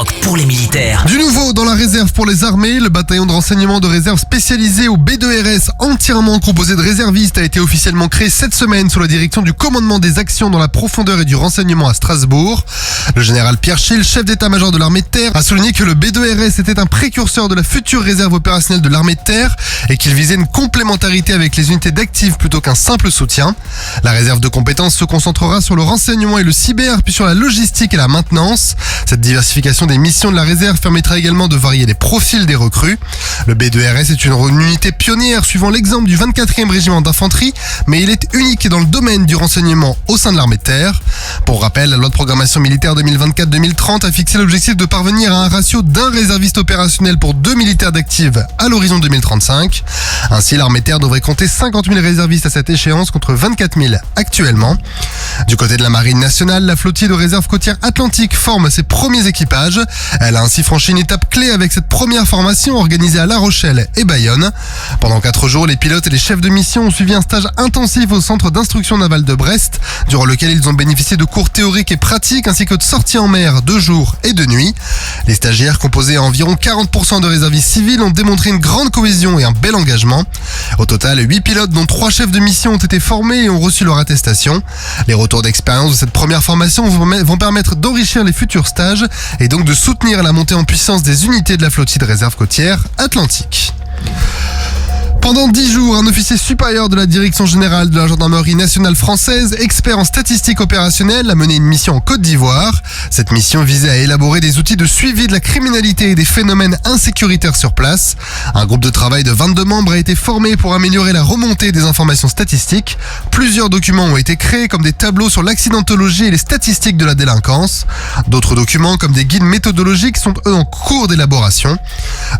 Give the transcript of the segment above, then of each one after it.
Skyrock pour les militaires. Du nouveau dans la réserve pour les armées, le bataillon de renseignement de réserve spécialisé au B2RS, entièrement composé de réservistes, a été officiellement créé cette semaine sous la direction du commandement des actions dans la profondeur et du renseignement à Strasbourg. Le général Pierre Schill, chef d'état-major de l'armée de terre, a souligné que le B2RS était un précurseur de la future réserve opérationnelle de l'armée de terre et qu'il visait une complémentarité avec les unités d'actifs plutôt qu'un simple soutien. La réserve de compétences se concentrera sur le renseignement et le cyber, puis sur la logistique et la maintenance. Cette diversification des missions de la réserve permettra également de varier les profils des recrues. Le B2RS est une unité pionnière suivant l'exemple du 24e régiment d'infanterie, mais il est unique dans le domaine du renseignement au sein de l'armée de terre. Pour rappel, la loi de programmation militaire 2024-2030 a fixé l'objectif de parvenir à un ratio d'un réserviste opérationnel pour 2 militaires d'active à l'horizon 2035. Ainsi, l'armée de terre devrait compter 50 000 réservistes à cette échéance contre 24 000 actuellement. Du côté de la marine nationale, la flottille de réserve côtière atlantique forme ses premiers équipages. Elle a ainsi franchi une étape clé avec cette première formation organisée à La Rochelle et Bayonne. Pendant 4 jours, les pilotes et les chefs de mission ont suivi un stage intensif au centre d'instruction navale de Brest, durant lequel ils ont bénéficié de cours théoriques et pratiques ainsi que de sorties en mer de jour et de nuit. Les stagiaires, composés à environ 40% de réservistes civils, ont démontré une grande cohésion et un bel engagement. Au total, 8 pilotes dont 3 chefs de mission ont été formés et ont reçu leur attestation. Les retours d'expérience de cette première formation vont permettre d'enrichir les futurs stages et donc de soutenir la montée en puissance des unités de la flottille de réserve côtière atlantique. Pendant 10 jours, un officier supérieur de la Direction générale de la gendarmerie nationale française, expert en statistiques opérationnelles, a mené une mission en Côte d'Ivoire. Cette mission visait à élaborer des outils de suivi de la criminalité et des phénomènes insécuritaires sur place. Un groupe de travail de 22 membres a été formé pour améliorer la remontée des informations statistiques. Plusieurs documents ont été créés comme des tableaux sur l'accidentologie et les statistiques de la délinquance. D'autres documents comme des guides méthodologiques sont eux en cours d'élaboration.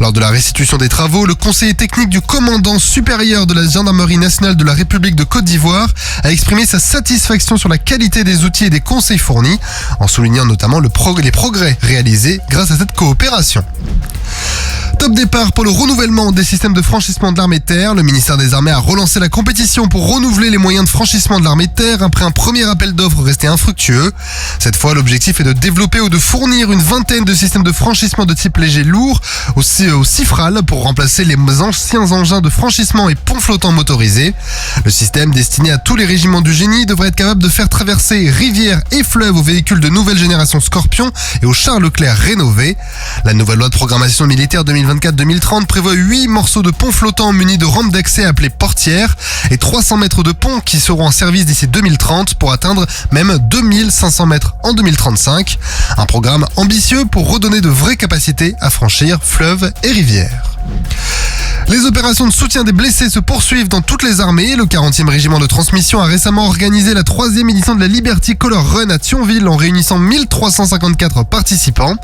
Lors de la restitution des travaux, le conseiller technique du commandant supérieur de la gendarmerie nationale de la République de Côte d'Ivoire a exprimé sa satisfaction sur la qualité des outils et des conseils fournis, en soulignant notamment les progrès réalisés grâce à cette coopération. Top départ pour le renouvellement des systèmes de franchissement de l'armée de terre. Le ministère des Armées a relancé la compétition pour renouveler les moyens de franchissement de l'armée de terre après un premier appel d'offres resté infructueux. Cette fois, l'objectif est de développer ou de fournir une vingtaine de systèmes de franchissement de type léger lourd au Cifral pour remplacer les anciens engins de franchissement et ponts flottants motorisés. Le système destiné à tous les régiments du génie devrait être capable de faire traverser rivières et fleuves aux véhicules de nouvelle génération Scorpion et aux chars Leclerc rénovés. La nouvelle loi de programmation militaire 2024-2030 prévoit 8 morceaux de ponts flottants munis de rampes d'accès appelées portières et 300 mètres de ponts qui seront en service d'ici 2030 pour atteindre même 2500 mètres en 2035. Un programme ambitieux pour redonner de vraies capacités à franchir fleuves et rivières. Les opérations de soutien des blessés se poursuivent dans toutes les armées. Le 40e régiment de transmission a récemment organisé la 3e édition de la Liberty Color Run à Thionville en réunissant 1354 participants.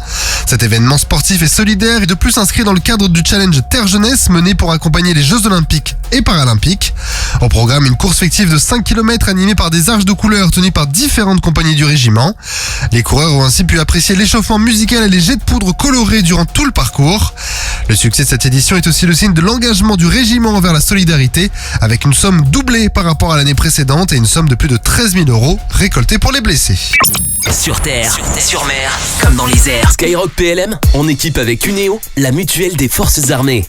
Cet événement sportif et solidaire est de plus inscrit dans le cadre du challenge Terre Jeunesse mené pour accompagner les Jeux Olympiques et Paralympiques. Au programme, une course fictive de 5 km animée par des arches de couleurs tenues par différentes compagnies du régiment. Les coureurs ont ainsi pu apprécier l'échauffement musical et les jets de poudre colorés durant tout le parcours. Le succès de cette édition est aussi le signe de l'engagement du régiment envers la solidarité, avec une somme doublée par rapport à l'année précédente et une somme de plus de 13 000 € récoltée pour les blessés. Sur terre, sur mer, comme dans les airs. Skyrock PLM, en équipe avec Cuneo, la mutuelle des forces armées.